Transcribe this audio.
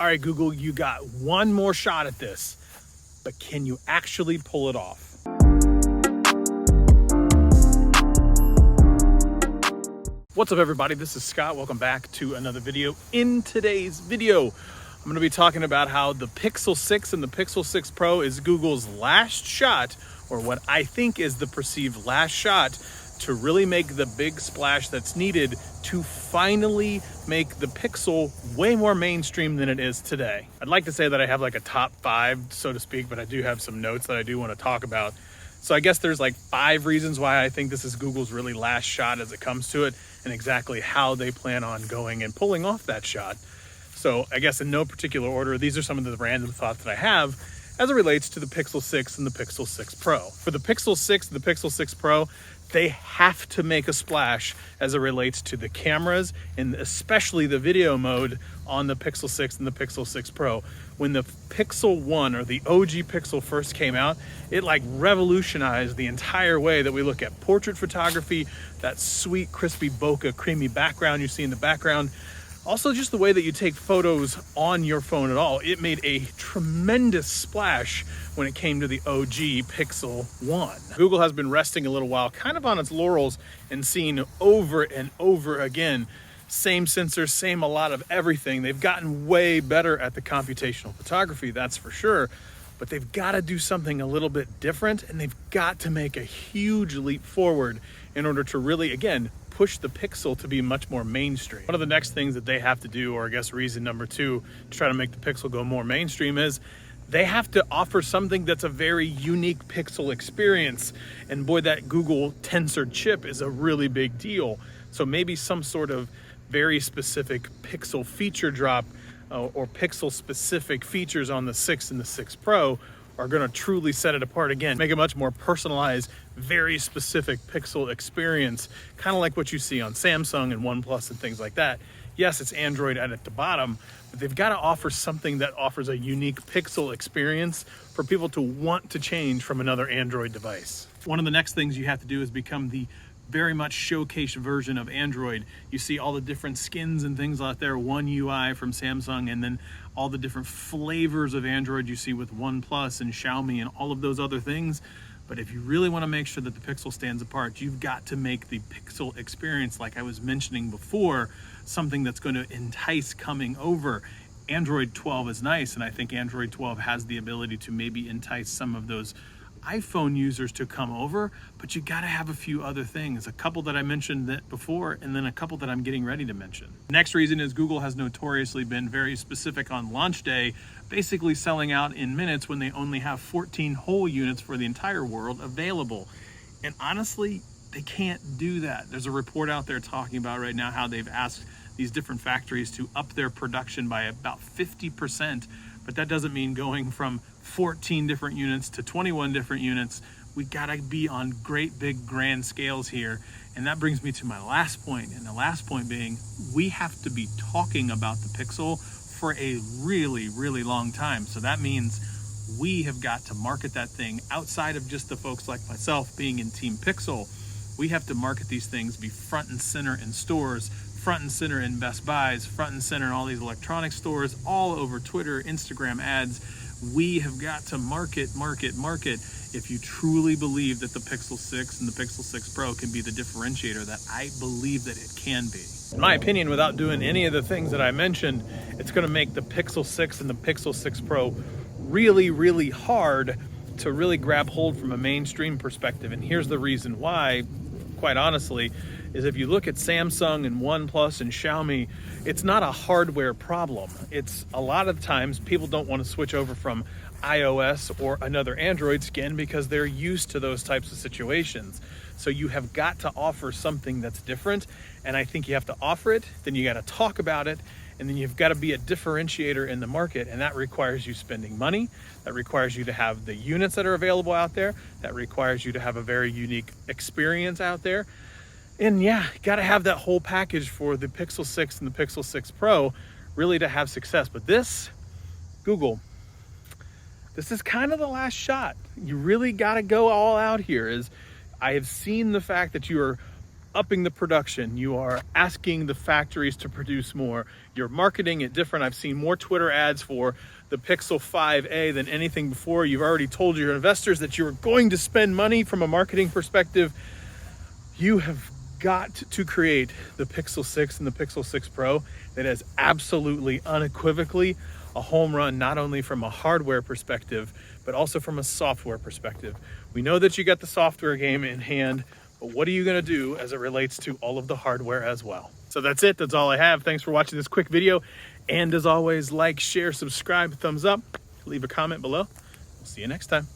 All right, Google, you got one more shot at this, but can you actually pull it off? What's up, everybody? This is Scott. Welcome back to another video. In today's video, I'm going to be talking about how the Pixel 6 and the Pixel 6 Pro is Google's last shot, or what I think is the perceived last shot, to really make the big splash that's needed to finally make the Pixel way more mainstream than it is today. I'd like to say that I have like a top 5, so to speak, but I do have some notes that I do want to talk about. So I guess there's like 5 reasons why I think this is Google's really last shot as it comes to it, and exactly how they plan on going and pulling off that shot. So I guess in no particular order, these are some of the random thoughts that I have as it relates to the Pixel 6 and the Pixel 6 Pro. For the Pixel 6 and the Pixel 6 Pro, they have to make a splash as it relates to the cameras, and especially the video mode on the Pixel 6 and the Pixel 6 Pro. When the Pixel 1 or the OG Pixel first came out, it like revolutionized the entire way that we look at portrait photography, that sweet, crispy bokeh, creamy background you see in the background. Also, just the way that you take photos on your phone at all. It made a tremendous splash when it came to the OG Pixel 1. Google has been resting a little while, kind of on its laurels, and seen over and over again, same sensors, same a lot of everything. They've gotten way better at the computational photography, that's for sure, but they've got to do something a little bit different, and they've got to make a huge leap forward in order to really, again, push the Pixel to be much more mainstream. One of the next things that they have to do, or I guess reason number 2 to try to make the Pixel go more mainstream, is they have to offer something that's a very unique Pixel experience. And boy, that Google Tensor chip is a really big deal. So maybe some sort of very specific Pixel feature drop or Pixel specific features on the 6 and the 6 Pro are going to truly set it apart again, make a much more personalized, very specific Pixel experience, kind of like what you see on Samsung and OnePlus and things like that. Yes, it's Android at the bottom, but they've got to offer something that offers a unique Pixel experience for people to want to change from another Android device. One of the next things you have to do is become the very much showcase version of Android. You see all the different skins and things out there, One UI from Samsung, and then all the different flavors of Android you see with OnePlus and Xiaomi and all of those other things. But if you really want to make sure that the Pixel stands apart, you've got to make the Pixel experience, like I was mentioning before, something that's going to entice coming over. Android 12 is nice, and I think Android 12 has the ability to maybe entice some of those iPhone users to come over, but you got to have a few other things, a couple that I mentioned that before, and then a couple that I'm getting ready to mention. Next reason is Google has notoriously been very specific on launch day, basically selling out in minutes when they only have 14 whole units for the entire world available. And honestly, they can't do that. There's a report out there talking about right now how they've asked these different factories to up their production by about 50%, but that doesn't mean going from 14 different units to 21 different units. We gotta be on great big grand scales here. And that brings me to my last point, and the last point being, we have to be talking about the Pixel for a really, really long time. So that means we have got to market that thing outside of just the folks like myself being in Team Pixel. We have to market these things, be front and center in stores, front and center in Best Buys, front and center in all these electronic stores, all over Twitter, Instagram ads. We have got to market. If you truly believe that the Pixel 6 and the Pixel 6 Pro can be the differentiator that I believe that it can be. In my opinion, without doing any of the things that I mentioned, it's going to make the Pixel 6 and the Pixel 6 Pro really, really hard to really grab hold from a mainstream perspective. And here's the reason why, quite honestly, is if you look at Samsung and OnePlus and Xiaomi, it's not a hardware problem. It's a lot of times people don't want to switch over from iOS or another Android skin because they're used to those types of situations. So you have got to offer something that's different, and I think you have to offer it, then you got to talk about it, and then you've got to be a differentiator in the market, and that requires you spending money, that requires you to have the units that are available out there, that requires you to have a very unique experience out there. And yeah, got to have that whole package for the Pixel 6 and the Pixel 6 Pro really to have success. But this, Google, this is kind of the last shot. You really got to go all out here. I have seen the fact that you are upping the production. You are asking the factories to produce more. You're marketing it different. I've seen more Twitter ads for the Pixel 5a than anything before. You've already told your investors that you're going to spend money from a marketing perspective. You have got to create the Pixel 6 and the Pixel 6 Pro that is absolutely, unequivocally a home run, not only from a hardware perspective, but also from a software perspective. We know that you got the software game in hand, but what are you gonna do as it relates to all of the hardware as well? So that's it, that's all I have. Thanks for watching this quick video. And as always, like, share, subscribe, thumbs up, leave a comment below. We'll see you next time.